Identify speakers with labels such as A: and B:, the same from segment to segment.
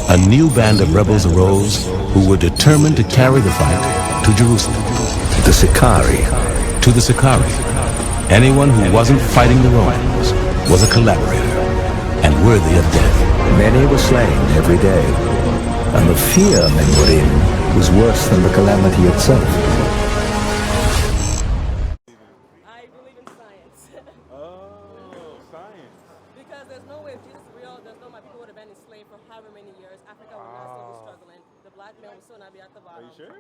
A: a new band of rebels arose who were determined to carry the fight to Jerusalem. The SICARII. To the SICARII, anyone who wasn't fighting the Romans was a collaborator and worthy of death.
B: Many were slain every day, and the fear men were in was worse than the calamity itself.
C: I believe in science.
D: Oh, science.
C: Because there's no way if Jesus is real, there's no way people would have been enslaved for however many years. Africa would not still be struggling. The black man would still not be at the
D: Are
C: bottom.
D: you sure?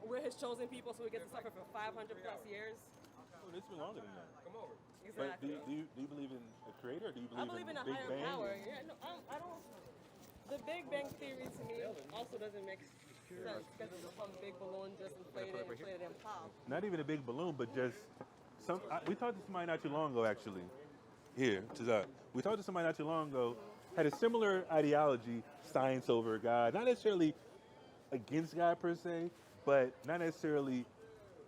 C: We're his chosen people, so we get to suffer for 500 plus years.
D: Oh, this been longer than that. But
C: Exactly.
D: do you believe in a creator, or do you
C: I
D: believe
C: believe in a
D: Big
C: higher
D: Bang?
C: power. Yeah, no, I don't. The Big Bang Theory to me also doesn't make sense because it's some big balloon just inflated and pop.
D: Not even a big balloon, but just some. We talked to somebody not too long ago, actually. Here, we talked to somebody not too long ago, had a similar ideology, science over God, not necessarily against God per se, but not necessarily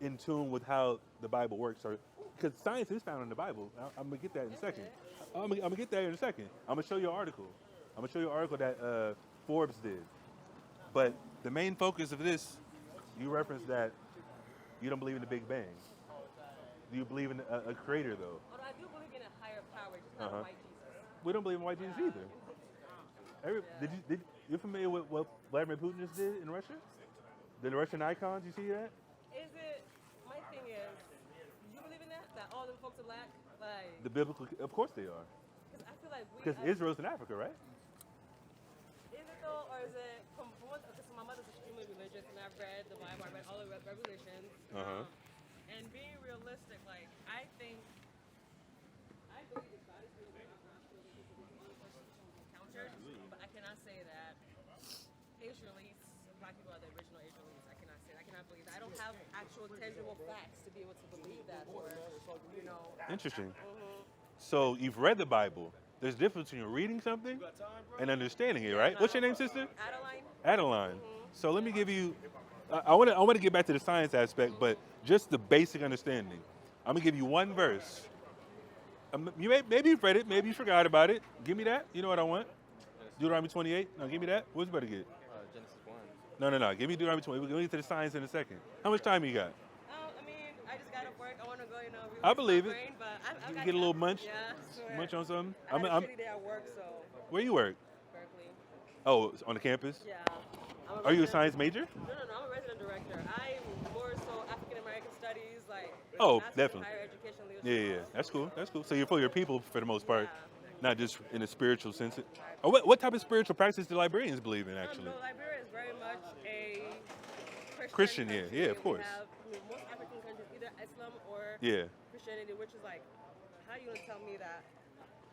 D: in tune with how the Bible works, or because science is found in the Bible. I'm gonna get that in a second. I'm gonna get that in a second. I'm gonna show you an article. I'm gonna show you an article that Forbes did. But the main focus of this, you referenced that you don't believe in the Big Bang. Do you believe in a creator though?
C: Although I do believe in a higher power, just not a white Jesus.
D: We don't believe in white Jesus either. Did you familiar with what Vladimir Putin just did in Russia? The Russian icons, you see that?
C: Is it? My thing is, you believe in that? That all them folks are black? Like,
D: The biblical, of course they are.
C: because I feel like we.
D: Because Israel's in Africa, right?
C: Is it though, or is it from what? Okay, so my mother's extremely religious, and I've read the Bible, I read all the Revelations. And being realistic, like I believe that God is real. I'm not sure that people encountered, but I cannot say that Israelites, black people are the original Israelites. I cannot say that. I cannot believe that. I don't have actual tangible facts to be able to believe that, or
D: Interesting. So you've read the Bible. There's a difference between reading something and understanding it, right? What's your name, sister?
C: Adeline.
D: Adeline. So let me give you. I want to get back to the science aspect, but just the basic understanding. I'm gonna give you one verse. Maybe you've read it, maybe you forgot about it. Give me that. You know what I want? Deuteronomy 28. No, give me that. What's better get?
E: Genesis 1.
D: No. Give me Deuteronomy 20. We're going to get to the science in a second. How much time you got?
C: I mean, I just got off work. I want to go, really
D: I believe
C: my
D: it.
C: brain, but I
D: You
C: got
D: get a little munch?
C: Yeah, swear.
D: Munch on something?
C: I had a shitty day at work, so.
D: Where you work?
C: Berkeley.
D: Oh, on the campus?
C: Yeah.
D: Are you a science major?
C: No. I'm a resident director. I'm more so African American studies, like.
D: Oh,
C: Masters in
D: definitely.
C: Higher education leadership.
D: Yeah. That's cool. So you're for your people for the most part,
C: Yeah.
D: not just in a spiritual sense. Oh, what type of spiritual practice do Liberians believe in, actually?
C: No, Liberia is very much a
D: Christian,
C: country.
D: yeah, of course.
C: Most African countries, either Islam or
D: Yeah.
C: Christianity, which is like, how are you going to tell me that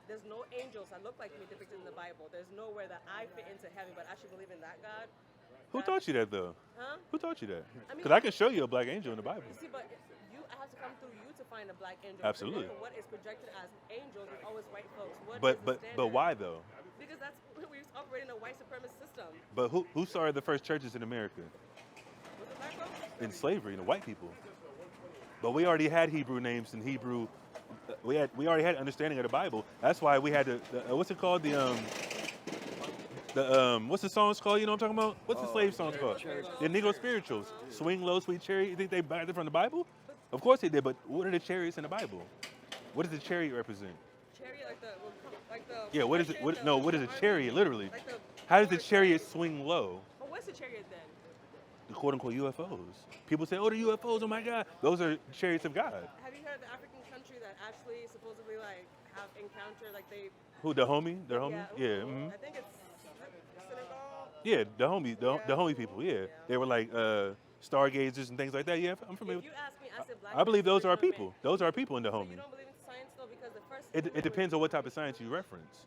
C: there's no angels that look like me depicted in the Bible? There's nowhere that I fit into heaven, but I should believe in that God?
D: Who taught you that, though?
C: Huh?
D: Who taught you that?
C: I mean-
D: Because I can show you a black angel in the Bible.
C: You see, but I have to come through you to find a black angel.
D: Absolutely.
C: Remember, what is projected as angels is always white folks. What is
D: But
C: the standard?
D: why, though?
C: Because that's we operate in a white supremacist system.
D: But who started the first churches in America?
C: Was it black folks?
D: In slavery, the white people. But we already had Hebrew names and Hebrew. We already had understanding of the Bible. That's why we had what's it called? What's the songs called? You know what I'm talking about? What's the slave songs called? The Negro spirituals. Swing low, sweet chariot. You think they backed it from the Bible? Of course they did. But what are the chariots in the Bible? What does the chariot represent?
C: Chariot, like the.
D: Yeah. What is it? What is a chariot? Literally.
C: Like the
D: How does the chariot swing low?
C: But what's the chariot then?
D: The quote unquote UFOs. People say, "Oh, the UFOs! Oh my God!" Those are chariots of God.
C: Have you heard of the African country that actually supposedly like have encountered like they?
D: Who, the homie? The homie? Yeah.
C: I think it's Senegal.
D: Yeah, the homie people. Yeah, they were like stargazers and things like that. Yeah, I'm familiar.
C: If you ask me, I said black.
D: I believe those are our
C: original
D: people.
C: man.
D: Those are our people in the
C: So
D: homie.
C: you don't believe in science though, because the first.
D: It depends on what type of science you reference,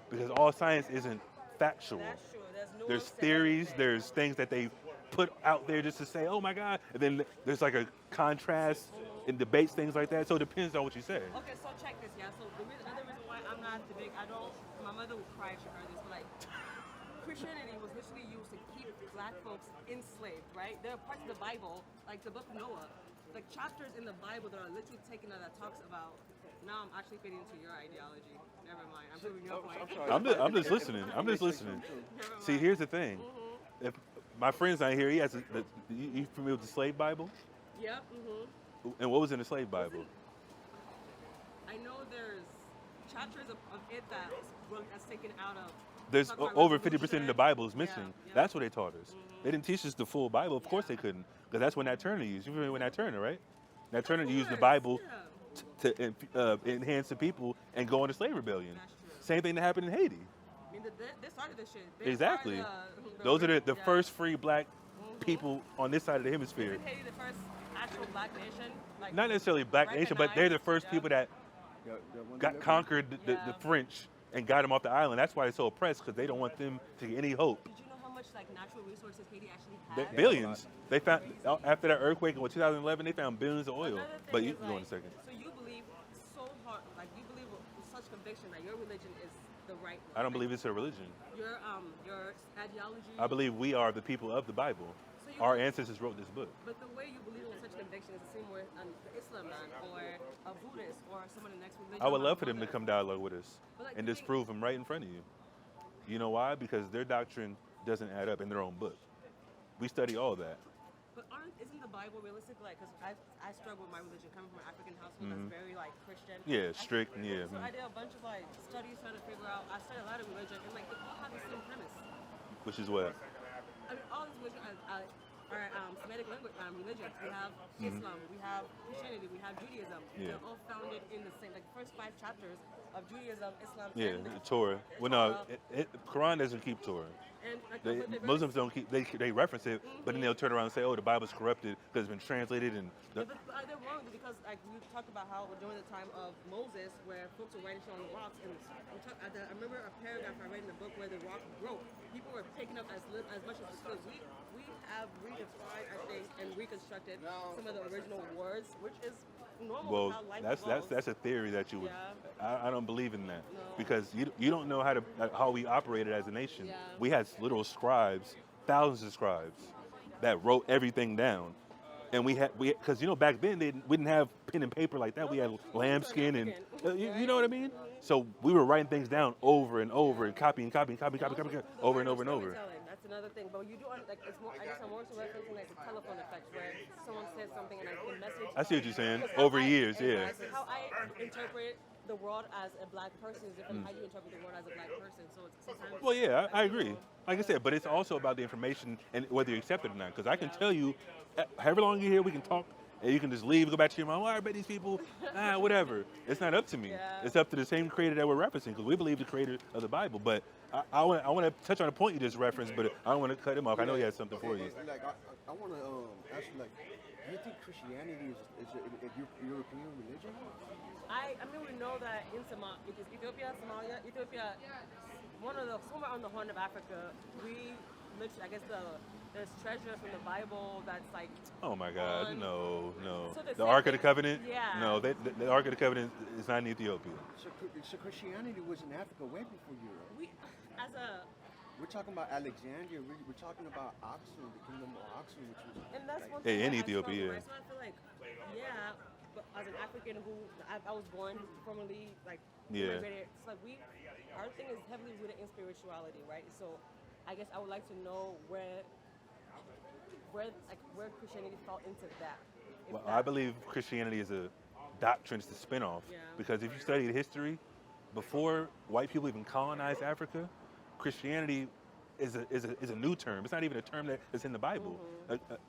D: because all science isn't factual.
C: That's true. There's
D: There's
C: nuance to
D: theories.
C: everything.
D: There's things that they put out there just to say, "Oh my God," and then there's like a contrast in debates, things like that. So it depends on what you say.
C: Okay, so check this, yeah. So another reason why I'm not the big, my mother would cry if she heard this, but like, Christianity was literally used to keep black folks enslaved, right? There are parts of the Bible, like the book of Noah, like chapters in the Bible that are literally taken out that talks about Now I'm actually fitting into your ideology. Never mind. I'm proving your point.
D: I'm just listening. I'm just listening.
C: Never
D: See,
C: mind.
D: here's the thing. If my friend's not here, he has you familiar with the slave Bible?
C: Yep.
D: And what was in the slave Bible?
C: I know there's chapters of it that's taken out of.
D: There's
C: talk about
D: over 50% of the
C: revolution.
D: Bible is missing.
C: Yeah.
D: That's what they taught us. They didn't teach us the full Bible. Of course they couldn't, because that's what Nat Turner used. You remember Nat Turner, right? Nat Turner used the Bible to enhance the people and go into slave rebellion.
C: That's true.
D: Same thing that happened in Haiti.
C: I mean, they started this shit. They
D: Exactly.
C: started,
D: Those are the
C: yeah.
D: first free black people on this side of the hemisphere.
C: Isn't Haiti the first actual black nation? Like,
D: Not necessarily black nation, but they're the first
C: recognized?
D: people that got conquered the
C: Yeah.
D: French and got them off the island. That's why they're so oppressed, because they don't want them to get any hope.
C: Did you know how much like natural resources Haiti actually has?
D: Billions. They found after that earthquake in 2011, they found billions of oil.
C: Another thing
D: But you
C: is,
D: can go in a second.
C: So you believe so hard, like you believe with such conviction that your religion is the right one.
D: I don't
C: right?
D: believe it's a religion.
C: Your ideology.
D: I believe we are the people of the Bible.
C: So you-
D: Our ancestors wrote this book.
C: But the way you believe with such conviction is the same way an Islam man or a Buddhist or some of the next religion.
D: I would
C: might
D: love for them to
C: want
D: come dialogue with us
C: But, like,
D: and
C: you
D: disprove them right in front of you. You know why? Because their doctrine doesn't add up in their own book. We study all that.
C: But isn't the Bible realistic? Like, because I struggle with my religion coming from an African household that's very like Christian.
D: Yeah, strict, and yeah.
C: So I did a bunch of like studies trying to figure out. I studied a lot of religion, and like they all have the same premise.
D: Which is what?
C: I mean, all these religions are Semitic language, religions. We have Islam, we have Christianity, we have Judaism.
D: Yeah.
C: They're all founded in the same, like the first 5 chapters of Judaism, Islam,
D: Yeah,
C: and
D: the Torah. Well, no, Quran doesn't keep Torah.
C: and like
D: They,
C: but they're very-
D: Muslims don't keep. They reference it, but then they'll turn around and say, "Oh, the Bible's corrupted because it's been translated." And
C: Yeah, but they're wrong because like we talked about how during the time of Moses, where folks were writing shit on the rocks, and I remember a paragraph I read in the book where the rock broke. People were picking up as much as we could. We have redefined, I think, and reconstructed some of the original words, which is normal.
D: well,
C: how life
D: that's
C: evolves.
D: a theory that you would.
C: Yeah.
D: I don't believe in that
C: No.
D: because you don't know how we operated as a nation.
C: Yeah.
D: We had literal scribes, thousands of scribes, that wrote everything down. And we because back then we didn't have pen and paper like that. We had lambskin and you know what I mean. So we were writing things down over and over and copying over and over and over.
C: Storytelling, that's another thing. But you do like it's more. I guess I'm more so referencing like the telephone effect, where someone says something and I can message.
D: I see what you're saying.
C: Because how
D: Over years, yeah.
C: exactly. How I interpret the world as a black person is different than how you interpret the world as a black person. So it's sometimes.
D: Well, yeah, I agree. Like I said, but it's also about the information and whether you accept it or not. Because I can tell you, however long you're here, we can talk, and you can just leave, go back to your mom. Well, I bet these people, whatever. It's not up to me.
C: Yeah.
D: It's up to the same creator that we're referencing, because we believe the creator of the Bible. But I want to touch on a point you just referenced, but I don't want to cut him off. I know he has something for you.
E: Like I want to ask you, like, do you think Christianity is a European religion?
C: I mean, we know that in Ethiopia, Somalia, somewhere on the Horn of Africa, we literally, I guess there's treasure from the Bible that's like.
D: Oh my God, no.
C: So
D: The Ark of the Covenant?
C: Yeah.
D: No, the Ark of the Covenant is not in Ethiopia.
E: So Christianity was in Africa way before Europe. We're talking about Alexandria. We're talking about Aksum, the kingdom of Aksum, which was.
C: And that's one
D: Hey,
C: thing
D: in
C: that I
D: Ethiopia,
C: struggle with. So I feel like, but as an African who I was born formerly like
D: Yeah.
C: immigrated, it's like our thing is heavily rooted in spirituality, right? So I guess I would like to know where Christianity fell into that. If
D: Well,
C: that-
D: I believe Christianity is a doctrine, it's a spinoff.
C: Yeah.
D: Because if you study the history, before white people even colonized Africa, Christianity is a new term. It's not even a term that's in the Bible.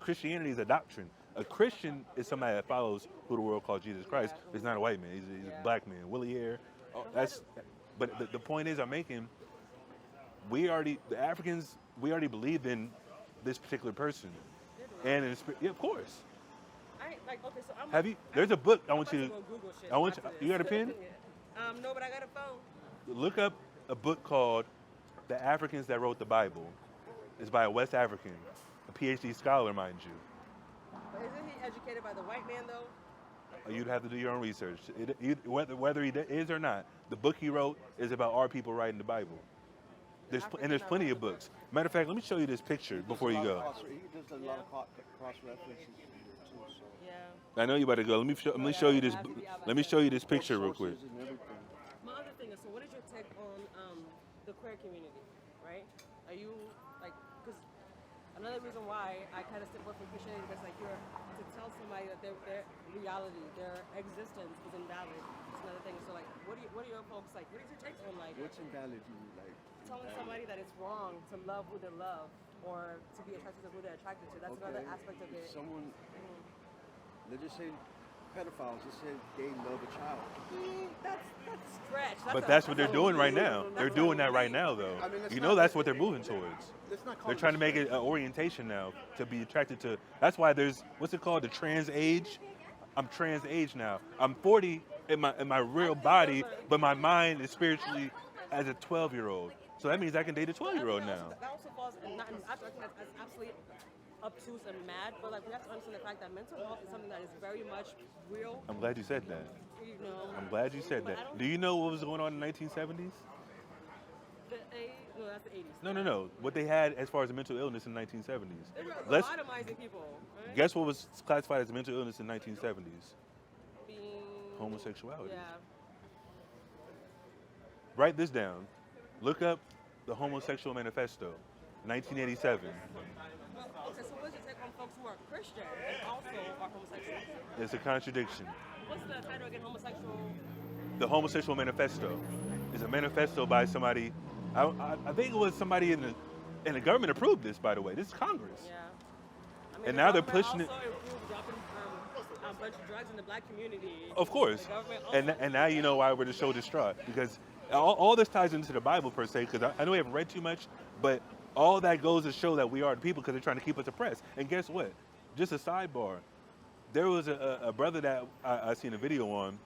D: Christianity is a doctrine. A Christian is somebody that follows who the world calls Jesus Christ.
C: Yeah.
D: He's not a white man. He's a black man. Willie Air. But the point is, I'm making. The Africans, we already believed in this particular person, and in spirit. Yeah, of course.
C: Okay, so
D: Have you? There's a book I want you to.
C: Go Google shit
D: I want
C: after
D: you. You got a
C: this.
D: pen?
C: No, but I got a phone.
D: Look up a book called "The Africans That Wrote the Bible." It's by a West African, a PhD scholar, mind you.
C: But isn't he educated by the white man though?
D: You'd have to do your own research. Whether he is or not, the book he wrote is about our people writing the Bible. There's plenty of books. Matter of fact, let me show you this picture before you go.
E: He does a lot of cross references too. So.
C: Yeah.
D: I know you about to go. Let me show you this. Let me show you this picture real quick.
E: Sources and everything.
C: My other thing is, so what is your take on the queer community, right? Are you, like, because another reason why I kind of step away from Christianity is like you're to tell somebody that their reality, their existence is invalid. It's another thing. So like, what are your folks like? What is your take on like?
E: What's invalid to you? Like
C: Telling somebody that it's wrong to love who they love or to be attracted to who they're attracted to. That's another aspect of it.
E: Someone, let's just say pedophiles, just say they love a child.
C: That's stretch.
D: But that's what they're doing right now. They're doing that right now, though.
E: I mean,
D: You know that's what they're moving towards.
E: Let's not call
D: They're
E: it
D: trying to make it an orientation now to be attracted to. That's why there's what's it called, the trans age. I'm trans age now. I'm 40 in my real body, but my mind is spiritually as a 12-year-old. So that means I can date a 12-year-old now.
C: That also falls in not. I think that's absolutely obtuse and mad. But like we have to understand the fact that mental health is something that is very much real.
D: I'm glad you said that.
C: You know.
D: I'm glad you said that. Do you know what was going on in the 1970s?
C: No, that's the 80s.
D: No. What they had as far as mental illness in the 1970s.
C: They were
D: Let's
C: lobotomizing people. Right?
D: guess what was classified as mental illness in the 1970s?
C: Being
D: Homosexuality.
C: Yeah.
D: Write this down. Look up the Homosexual Manifesto, 1987.
C: Well, okay, so what's your take on folks who are Christian and also are homosexual?
D: It's a contradiction.
C: What's the title again? Homosexual.
D: The Homosexual Manifesto is a manifesto by somebody. I think it was somebody in the government approved this. By the way, this is Congress.
C: Yeah. I mean,
D: And
C: the
D: now they're
C: government
D: pushing it.
C: also improved dropping a bunch of drugs in the black community.
D: Of course.
C: The government also-
D: And now you know why we're so distraught, because all this ties into the Bible per se, because I know we haven't read too much, but all that goes to show that we are the people because they're trying to keep us oppressed. And guess what? Just a sidebar. There was a brother that I seen a video on,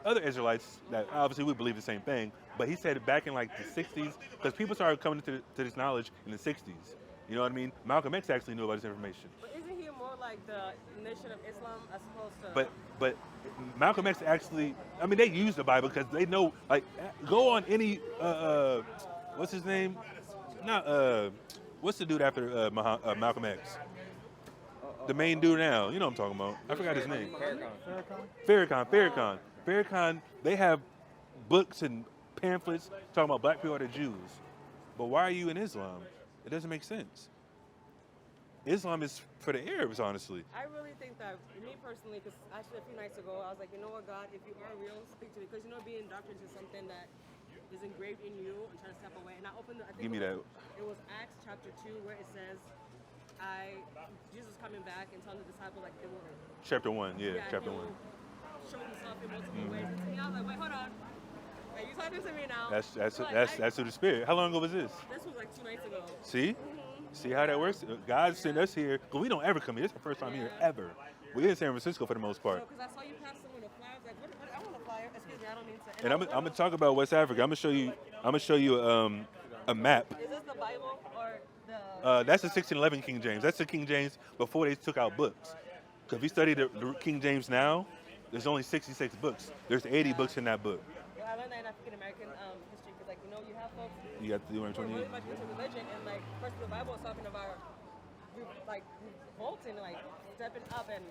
D: other Israelites that obviously we believe the same thing, but he said back in like the 60s, because people started coming to this knowledge in the 60s. You know what I mean? Malcolm X actually knew about this information.
C: But isn't he more like the nation of Islam as opposed to?
D: But Malcolm X actually, I mean, they use the Bible because they know, like, go on any, what's his name? Not, what's the dude after Malcolm X? The main dude now, you know what I'm talking about. I forgot his name. Farrakhan, they have books and pamphlets talking about black people are the Jews. But why are you in Islam? It doesn't make sense. Islam is for the Arabs, honestly.
C: I really think that, me personally, because actually a few nights ago, I was like, you know what, God, if you are real, speak to me. Because, you know, being indoctrinated is something that is engraved in you and trying to step away. And I opened, I think
D: Give me that.
C: It was Acts chapter 2 where it says, Jesus coming back and telling the disciples, like, they will.
D: Chapter 1, yeah, chapter 1.
C: Show himself in multiple ways. And to me, I was like, wait, hold on. Are you talking to me now?
D: That's through the Spirit. How long ago was this?
C: This was like 2 nights ago.
D: See? See how that works? God sent us here, because we don't ever come here. This is the first time here, ever. We're in San Francisco for the most part.
C: Because I saw you pass someone a flyer. I was like, what, I want a flyer. Excuse me, I don't mean to.
D: And I'm gonna talk about West Africa. I'm gonna show you a map.
C: Is this the Bible or the?
D: That's the 1611 King James. That's the King James before they took out books. Because if you study the King James now, there's only 66 books. There's 80 books in that book.
C: Yeah, I learned that in African American history because, like, you know, you have folks
D: You got the
C: who are
D: 128.
C: really much into religion, and like, first the Bible is talking about like revolting, like stepping up, and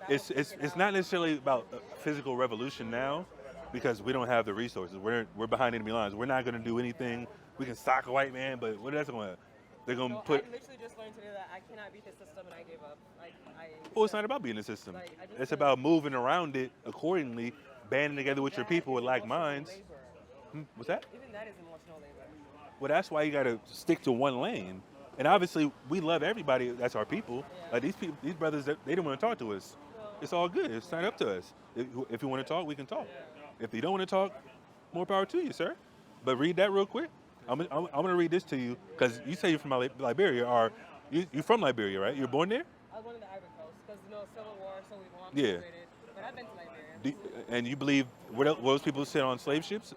D: It's not necessarily about physical revolution now, because we don't have the resources. We're behind enemy lines. We're not gonna do anything. We can sock a white man, but what that's gonna? They're gonna
C: So
D: put.
C: I literally just learned today that I cannot beat the system, and I gave up. Like
D: Well, it's not about being a system.
C: Like, I just
D: It's
C: feel
D: about moving around it accordingly, banding together with your people with like minds. What's that?
C: Even that is emotional labor.
D: Well, that's why you gotta stick to one lane. And obviously, we love everybody. That's our people.
C: Yeah.
D: Like these people, these brothers, they don't want to talk to us. It's all good. It's not up to us. If you want to talk, we can talk. If you don't want to talk, more power to you, sir. But read that real quick. I'm gonna read this to you because you say you're from Liberia. Or you from Liberia, right? You're born there?
C: I was born in the Ivory Coast because, you know, Civil War, so we want
D: Yeah.
C: separated. But I've been to Liberia.
D: And you believe what those people sit on slave ships?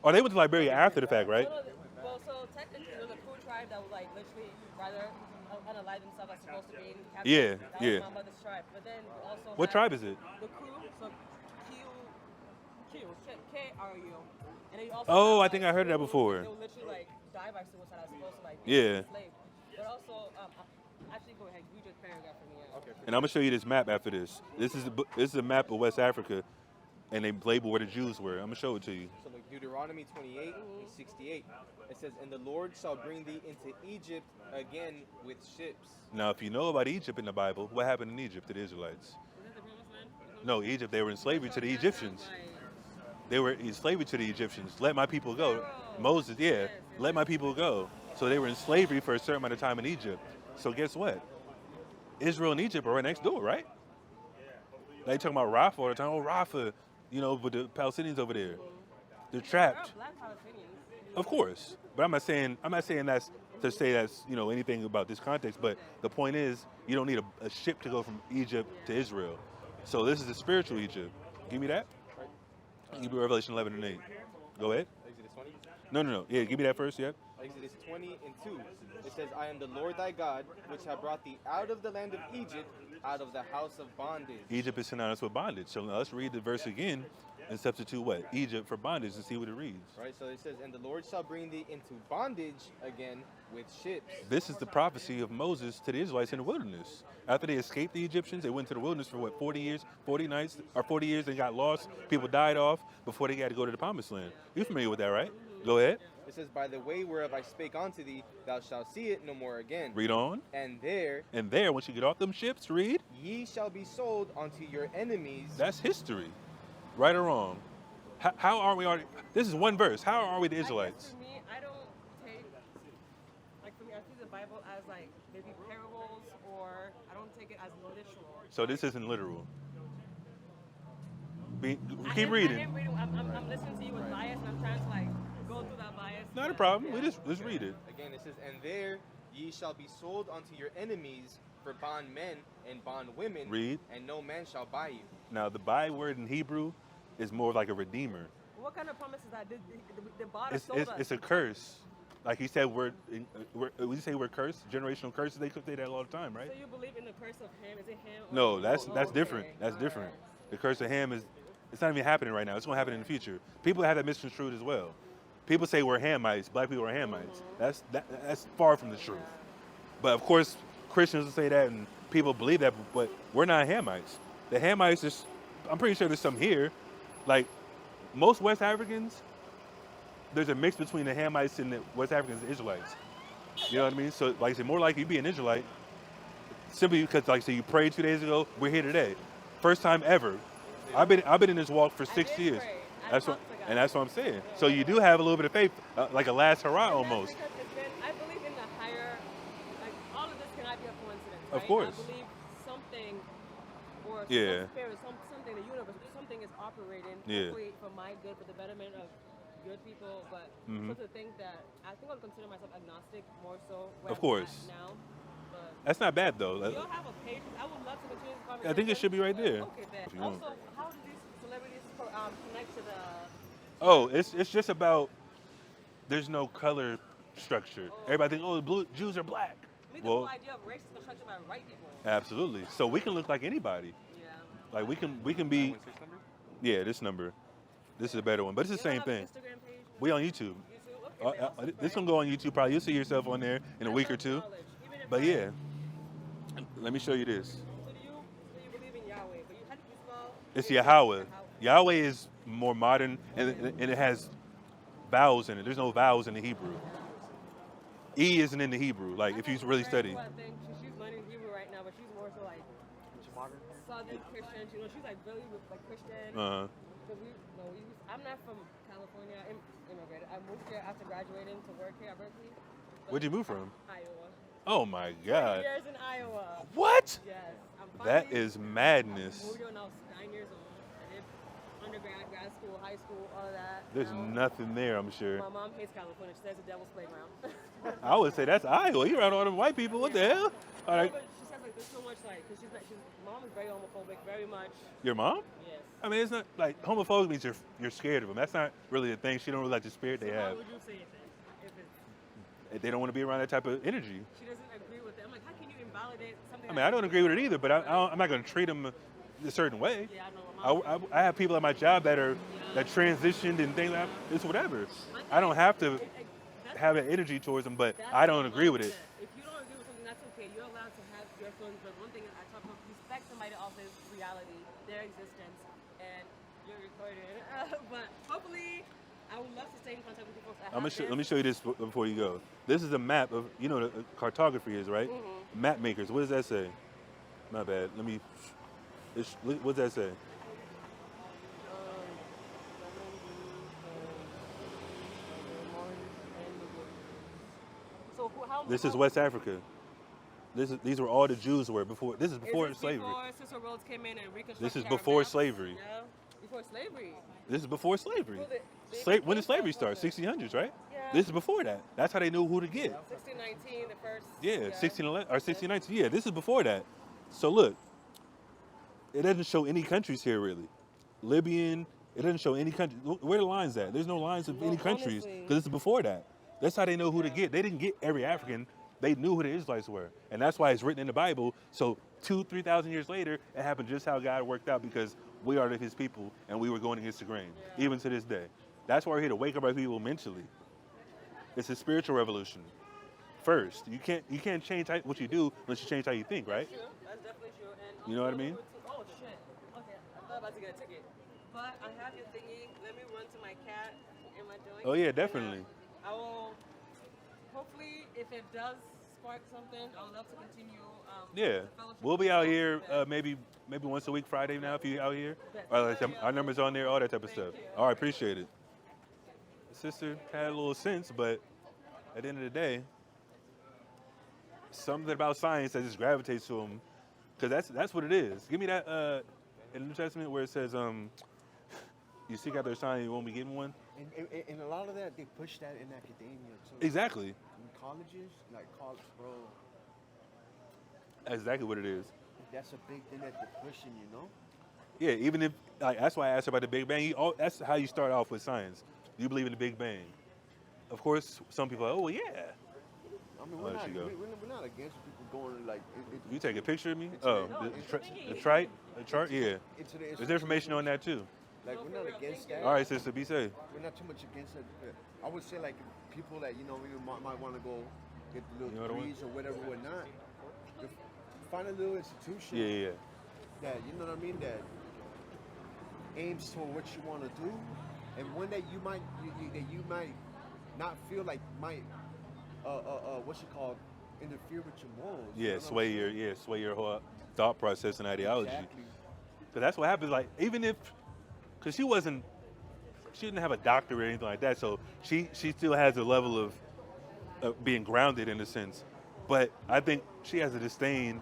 D: Or they went to Liberia after the fact, right?
C: Well, so technically, there was a Kru tribe that was like literally rather unalive themselves as supposed to be in captivity.
D: Yeah,
C: That
D: yeah.
C: was my mother's tribe. But then we also
D: What
C: had
D: tribe is it?
C: The Kru, so K-R-U. And then you also
D: Oh,
C: have,
D: I think
C: like,
D: I heard that before.
C: They would literally like die by suicide as opposed to like
D: Yeah.
C: being enslaved. But also, I actually go ahead. You just paragraph for me. Yeah.
E: Okay.
D: And I'm gonna show you this map after this. This is a map of West Africa, and they label where the Jews were. I'm gonna show it to you.
E: So like Deuteronomy 28 and 68, it says, "And the Lord shall bring thee into Egypt again with ships."
D: Now, if you know about Egypt in the Bible, what happened in Egypt to the Israelites?
C: Is that the promised land?
D: No, Egypt, they were in slavery to the Egyptians.
C: Like,
D: They were in slavery to the Egyptians. Let my people go.
C: Pharaoh.
D: Moses, yeah,
C: Yes,
D: let my people go. So they were in slavery for a certain amount of time in Egypt. So guess what? Israel and Egypt are right next door, right? They talking about Rafah all the time. Oh, Rafah, you know, with the Palestinians over there. They're
C: there are
D: trapped.
C: black Palestinians.
D: Of course. But I'm not saying that's to say that's, you know, anything about this context, but the point is you don't need a ship to go from Egypt to Israel. So this is the spiritual Egypt. Give me that. Give me Revelation 11 and 8. Go ahead.
E: Exodus 20.
D: No. Yeah, give me that first, yeah.
E: Exodus 20 and 2. It says, "I am the Lord thy God, which have brought thee out of the land of Egypt, out of the house of bondage."
D: Egypt is synonymous with bondage. So now let's read the verse again and substitute what? Egypt for bondage and see what it reads.
E: Right, so it says, "And the Lord shall bring thee into bondage again with ships."
D: This is the prophecy of Moses to the Israelites in the wilderness. After they escaped the Egyptians, they went to the wilderness for what, 40 years, 40 nights, or 40 years, they got lost, people died off before they had to go to the promised land. You're familiar with that, right? Go ahead.
E: It says, "By the way whereof I spake unto thee, thou shalt see it no more again.
D: Read on.
E: And there
D: And there, once you get off them ships, read.
E: ye shall be sold unto your enemies."
D: That's history. Right or wrong? How are we already? This is one verse. How are we the
C: I guess
D: Israelites?
C: for me, I don't take, like for me, I see the Bible as like maybe parables, or I don't take it as literal.
D: So this isn't literal.
C: I
D: Keep
C: am
D: reading.
C: reading. I'm listening to you with bias, and I'm trying to like go through that bias.
D: Not a
C: but,
D: problem.
C: yeah.
D: Let's read it.
E: Again, it says, "And there ye shall be sold unto your enemies for bondmen and bondwomen,
D: Read.
E: and no man shall buy you."
D: Now the buy word in Hebrew is more like a redeemer.
C: What kind of promise is that? The bottom sold us.
D: It's a curse. Like he said, we say we're cursed. Generational curses. They say that all the time, right?
C: So you believe in the curse of Ham? Is it Ham? or-
D: No, that's
C: okay.
D: different. That's
C: All
D: different.
C: right.
D: The curse of Ham it's not even happening right now. It's going to happen in the future. People have that misconstrued as well. People say we're Hamites. Black people are Hamites. That's far from the truth. But of course, Christians will say that, and people believe that. But we're not Hamites. The Hamites I'm pretty sure there's some here. Like most West Africans, there's a mix between the Hamites and the West Africans and Israelites. You know what I mean? So like I said, more likely you be an Israelite simply because, like I said, you prayed 2 days ago. We're here today, first time ever. I've been in this walk for 6
C: did
D: years.
C: pray. I
D: That's
C: talked
D: what,
C: to God.
D: and that's what I'm saying. So you do have a little bit of faith, like a last hurrah almost.
C: Because it's been, I believe in the higher, like all of this cannot be a coincidence.
D: Of
C: right?
D: course.
C: I believe something, or
D: Yeah.
C: some spirit, something, the universe, something is operating
D: Yeah.
C: hopefully for my good, for the betterment of good people. But so to think that, I think I'll consider myself agnostic more so. Where
D: Of
C: I'm
D: course.
C: at now. But
D: That's not bad though.
C: do y'all have a page? I would love to continue this conversation.
D: I think it should be right there.
C: Okay,
D: If you
C: then.
D: want.
C: Also, how do these celebrities connect to the?
D: Oh, it's just about there's no color structure. Everybody thinks, Jews are black.
C: Me, the
D: Well,
C: whole idea of race is constructed by white people.
D: absolutely. So we can look like anybody.
C: Yeah.
D: Like we can be. Yeah, this number. This is a better one, but it's the same
C: You don't have an
D: thing.
C: Instagram page?
D: We on YouTube.
C: YouTube? Okay, then,
D: This one go on YouTube. Probably you'll see yourself on there in a week or two. But yeah, let me show you this.
C: So you believe in Yahweh, but how do you spell?
D: It's Yahweh. Yahweh is more modern, and it has vowels in it. There's no vowels in the Hebrew. E isn't in the Hebrew. Like if you really study.
C: I think she's learning Hebrew right now, but she's more so like Southern Christian. You know, she's like really like Christian. Because I'm not from California. I'm immigrated. I moved here after graduating to work here at Berkeley.
D: Where'd you move from?
C: Iowa.
D: Oh my
C: 3
D: God.
C: years in Iowa.
D: What?
C: Yes.
D: That is madness.
C: I moved here when I was 9 years old. I did undergrad, grad school, high school, all of that.
D: There's nothing there, I'm sure.
C: My mom hates California. She says it's the devil's playground.
D: I would say that's Iowa. You around all them white people. What the hell? All right.
C: But she says like there's so much like, because mom is very homophobic, very much.
D: Your mom?
C: Yes.
D: I mean, it's not like homophobic means you're scared of them. That's not really a thing. She don't really like the spirit they
C: So
D: have.
C: how would you say it then? If
D: They don't want to be around that type of energy.
C: she doesn't agree with it, I'm like, how can you invalidate something?
D: I mean, I don't agree with it either, but I'm not going to treat them a certain way.
C: Yeah, I know. My mom.
D: I have people at my job that transitioned and things like that. It's whatever. I don't have to have an energy towards them, but I don't agree with it.
C: If you don't agree with something, that's okay. You're allowed to your feelings, but one thing is I talk about respect somebody else's reality, their existence, and you're recording. But hopefully, I would love to stay in contact with people.
D: Let me show you this before you go. This is a map of, you know, the cartography is, right?
C: Mm-hmm.
D: Map makers. What does that say? My bad. What does that say?
C: So
D: this is West Africa. These were all the Jews were before. This is before slavery.
C: Before Cicero Rhodes came in and reconstructed.
D: This is before
C: maps.
D: slavery.
C: Yeah, before slavery.
D: This is before slavery.
C: Well,
D: When did slavery start? 1600s, right?
C: Yeah.
D: This is before that. That's how they knew who to get.
C: 1619, the first.
D: Yeah, 1611 or 1619. Yeah, this is before that. So look, it doesn't show any countries here really. Libyan. It doesn't show any country. Where are the lines at? There's no lines of any countries because this is before that. That's how they know who to get. They didn't get every African. They knew who the Israelites were. And that's why it's written in the Bible. So 2,000-3,000 years later, it happened just how God worked out because we are his people and we were going against the grain, even to this day. That's why we're here to wake up our people mentally. It's a spiritual revolution. First, you can't change what you do unless you change how you think, right?
C: That's true. That's definitely true. And
D: you know what I mean?
C: Oh, shit. Okay, I thought about to get a ticket. But I have your thingy. Let me run to my cat. Am I doing?
D: Oh, yeah, definitely.
C: I will, hopefully, if it does spark something, I would love to continue.
D: Yeah, we'll be out here maybe once a week, Friday now, if you're out here. Our number's on there, all that type of stuff. All right, appreciate it. Sister had a little sense, but at the end of the day, something about science that just gravitates to them, because that's what it is. Give me that in the New Testament where it says, you seek out their sign, you won't be getting one.
E: And a lot of that, they push that in academia too.
D: Exactly.
E: In colleges, like college, bro.
D: That's exactly what it is.
E: That's a big thing that they're pushing, you know?
D: Yeah, even if, that's why I asked about the Big Bang. That's how you start off with science. Do you believe in the Big Bang? Of course, some people are, oh, yeah.
E: I mean, we're not against people going like...
D: You take a picture of me? Oh, the chart? Yeah. There's information on that too.
E: Like, we're not against that.
D: All right, sister, be safe.
E: We're not too much against it. I would say, like, people that, you know, might want to go get the little degrees or whatever, whatnot. Find a little institution.
D: Yeah.
E: That, you know what I mean, that aims toward what you want to do, and one that you might not feel like might interfere with your morals.
D: Yeah, sway your whole thought process and ideology.
E: Exactly.
D: Because that's what happens. Like, even if, because she didn't have a doctorate or anything like that, so she still has a level of being grounded in a sense. But I think she has a disdain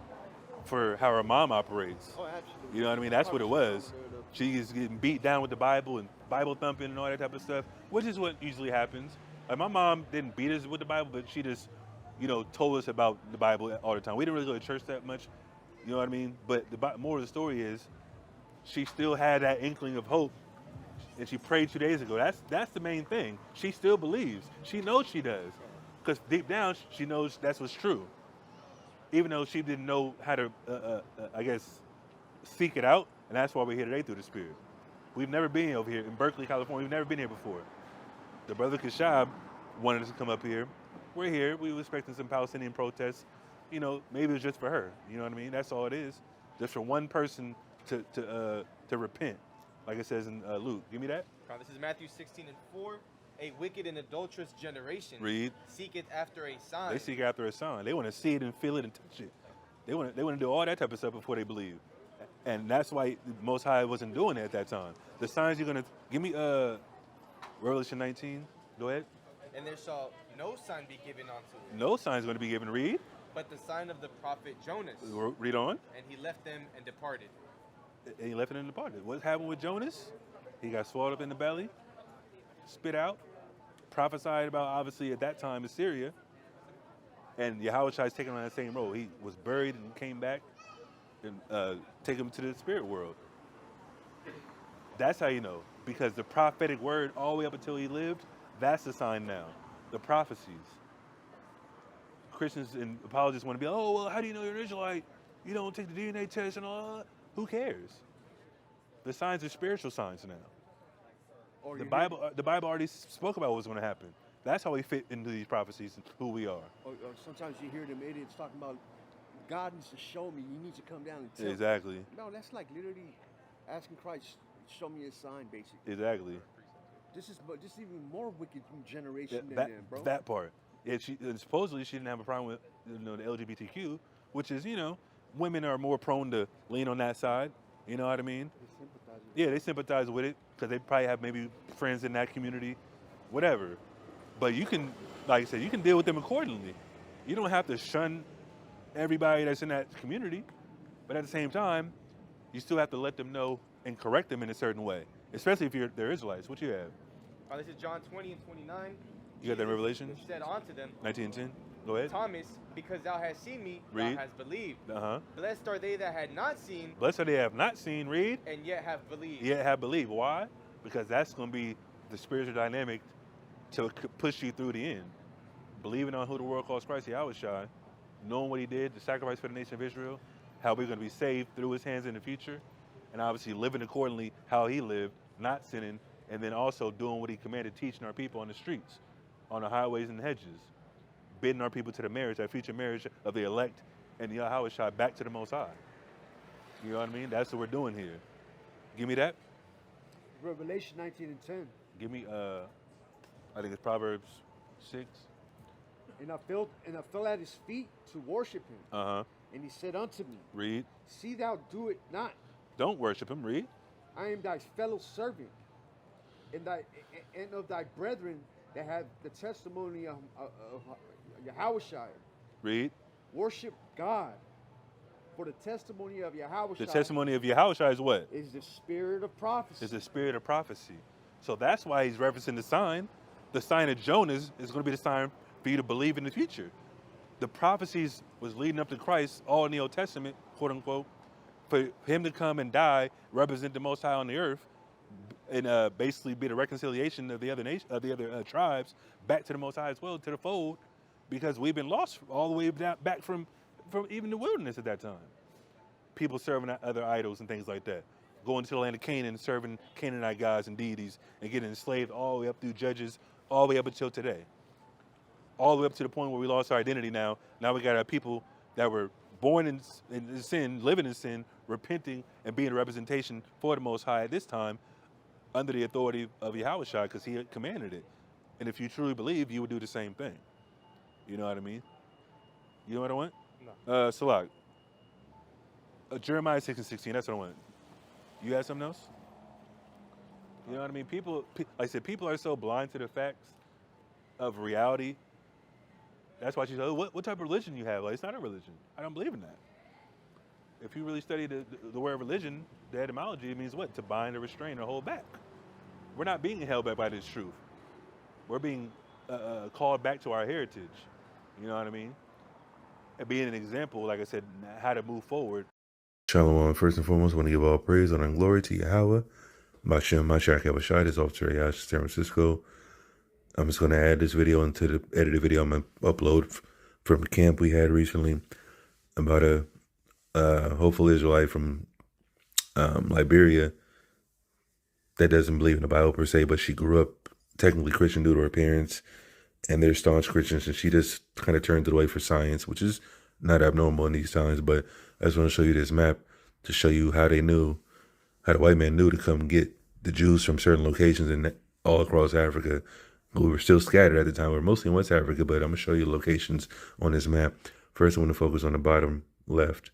D: for how her mom operates.
E: Oh, absolutely.
D: You know what I mean? That's what it was. She is getting beat down with the Bible and Bible thumping and all that type of stuff, which is what usually happens. Like, my mom didn't beat us with the Bible, but she just, told us about the Bible all the time. We didn't really go to church that much, you know what I mean? But the moral of the story is, she still had that inkling of hope, and she prayed 2 days ago. That's the main thing. She still believes. She knows she does, because deep down she knows that's what's true. Even though she didn't know how to, seek it out, and that's why we're here today through the Spirit. We've never been over here in Berkeley, California. We've never been here before. The brother Kashab wanted us to come up here. We're here. We were expecting some Palestinian protests. Maybe it was just for her. You know what I mean? That's all it is. Just for one person to repent, like it says in Luke. Give me that.
F: This is Matthew 16:4. A wicked and adulterous generation seeketh after a sign.
D: They seek after a sign. They want to see it and feel it and touch it. They want to do all that type of stuff before they believe. And that's why the Most High wasn't doing it at that time. The signs you're going to... Give me Revelation 19. Go ahead.
F: And there shall no sign be given unto it.
D: No sign is going to be given. Read.
F: But the sign of the prophet Jonas.
D: Read on.
F: And he left them and departed.
D: And he left them and departed. What happened with Jonas? He got swallowed up in the belly, spit out, prophesied about, obviously, at that time, Assyria. And Yahushua is taking on that same role. He was buried and came back and take him to the spirit world. That's how you know. Because the prophetic word, all the way up until he lived, that's the sign now. The prophecies. Christians and apologists want to be, oh, well, how do you know you're an Israelite? You don't take the DNA test and all that. Who cares? The signs are spiritual signs now. The Bible already spoke about what's going to happen. That's how we fit into these prophecies and who we are.
E: Or sometimes you hear them idiots talking about God needs to show me. He needs to come down and tell
D: Exactly.
E: me. No, that's like literally asking Christ, show me a sign, basically.
D: Exactly.
E: This is even more wicked generation than
D: that,
E: them, bro.
D: That part. Yeah, and supposedly she didn't have a problem with the LGBTQ, which is, women are more prone to lean on that side. You know what I mean? Yeah, they sympathize with it because they probably have maybe friends in that community, whatever. But you can, like I said, you can deal with them accordingly. You don't have to shun everybody that's in that community, but at the same time, you still have to let them know and correct them in a certain way, especially if they're Israelites. What you have?
F: This is John 20 and 29.
D: You got that Revelation?
F: Said unto them,
D: 19 and 10. Go ahead.
F: Thomas, because thou hast seen me,
D: Read.
F: thou hast believed.
D: Uh-huh.
F: Blessed are they that had not seen.
D: Blessed are they that have not seen, read.
F: And yet have believed.
D: Yet have believed. Why? Because that's going to be the spiritual dynamic to push you through the end. Believing on who the world calls Christ, Yahushua, knowing what he did, the sacrifice for the nation of Israel, how we're going to be saved through his hands in the future, and obviously living accordingly how he lived, not sinning, and then also doing what he commanded, teaching our people on the streets, on the highways and hedges, bidding our people to the marriage, our future marriage of the elect and the Yahushua back to the Most High. You know what I mean? That's what we're doing here. Give me that.
E: Revelation 19 and 10.
D: Give me, I think it's Proverbs 6.
E: And I fell at his feet to worship him.
D: Uh-huh.
E: And he said unto me,
D: Read.
E: See thou do it not.
D: Don't worship him. Read.
E: I am thy fellow servant, and of thy brethren that have the testimony of Yahushua.
D: Read.
E: Worship God. For the testimony of Yahushua.
D: The testimony of Yahushua is what?
E: Is the spirit of prophecy.
D: Is the spirit of prophecy. So that's why he's referencing the sign. The sign of Jonah is going to be the sign for you to believe in the future. The prophecies was leading up to Christ, all in the Old Testament, quote unquote, for him to come and die, represent the Most High on the earth, and basically be the reconciliation of the other tribes back to the Most High as well, to the fold, because we've been lost all the way back from even the wilderness at that time. People serving other idols and things like that, going to the land of Canaan, serving Canaanite gods and deities, and getting enslaved all the way up through Judges, all the way up until today. All the way up to the point where we lost our identity now. Now we got our people that were born in sin, living in sin, repenting, and being a representation for the Most High at this time under the authority of Yahushua, because he had commanded it. And if you truly believe, you would do the same thing. You know what I mean? You know what I want?
F: No.
D: Salak. Jeremiah 6 and 16, that's what I want. You have something else? You know what I mean? People, like I said, people are so blind to the facts of reality. That's why she said, oh, what type of religion you have? Like, it's not a religion. I don't believe in that. If you really study the word religion, the etymology, it means what? To bind or restrain or hold back. We're not being held back by this truth. We're being called back to our heritage. You know what I mean? And being an example, like I said, how to move forward.
G: Shalom. First and foremost, I want to give all praise, honor, and glory to Yahweh. Bashem, Mashiach, Yahushua, this Officer Yash, San Francisco. I'm just going to add this video into the edited video I'm going to upload from the camp we had recently about a hopeful Israelite from Liberia that doesn't believe in the Bible per se, but she grew up technically Christian due to her parents, and they're staunch Christians, and she just kind of turned to the way for science, which is not abnormal in these times. But I just want to show you this map to show you how they knew, how the white man knew to come get the Jews from certain locations and all across Africa. We were still scattered at the time. We were mostly in West Africa, but I'm going to show you locations on this map. First, I want to focus on the bottom left.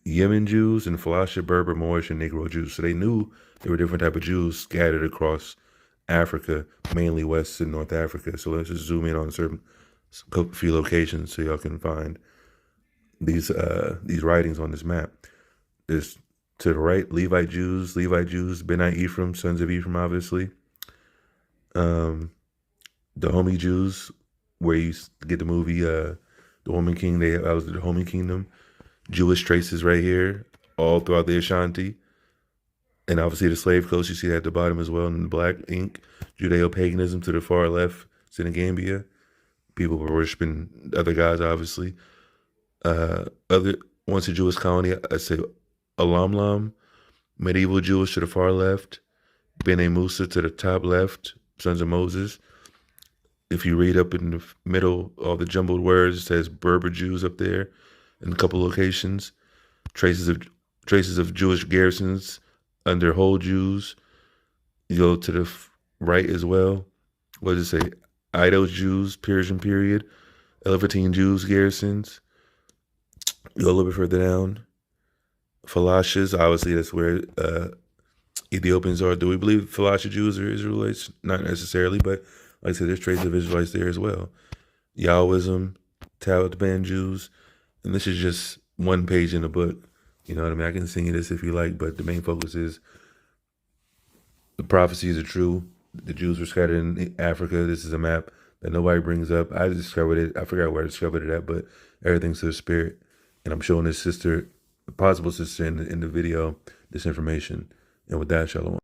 G: Yemen Jews and Falasha, Berber, Moorish, and Negro Jews. So they knew there were different type of Jews scattered across Africa, mainly West and North Africa. So let's just zoom in on a few locations so y'all can find these writings on this map. There's to the right, Levite Jews, Benai Ephraim, sons of Ephraim, obviously. The Homie Jews, where you get the movie The Woman King, that was the Homie Kingdom. Jewish traces right here, all throughout the Ashanti. And obviously the slave coast, you see that at the bottom as well in the black ink. Judeo-paganism to the far left, Senegambia. People were worshiping other gods, obviously. Once a Jewish colony, I say Alamlam, medieval Jewish to the far left. Bene Musa to the top left, sons of Moses. If you read up in the middle, all the jumbled words, it says Berber Jews up there. in a couple locations. Traces of Jewish garrisons under whole Jews. You go to the right as well. What does it say? Idos Jews, Persian period. Elephantine Jews garrisons. You go a little bit further down. Falashas, obviously that's where Ethiopians are. Do we believe Falasha Jews are Israelites? Not necessarily, but like I said, there's traces of Israelites there as well. Yahwism, Taliban Jews, and this is just one page in the book. You know what I mean? I can sing you this if you like, but the main focus is the prophecies are true. The Jews were scattered in Africa. This is a map that nobody brings up. I discovered it. I forgot where I discovered it at, but everything's to the spirit. And I'm showing this sister, possible sister in the video, this information. And with that, shalom.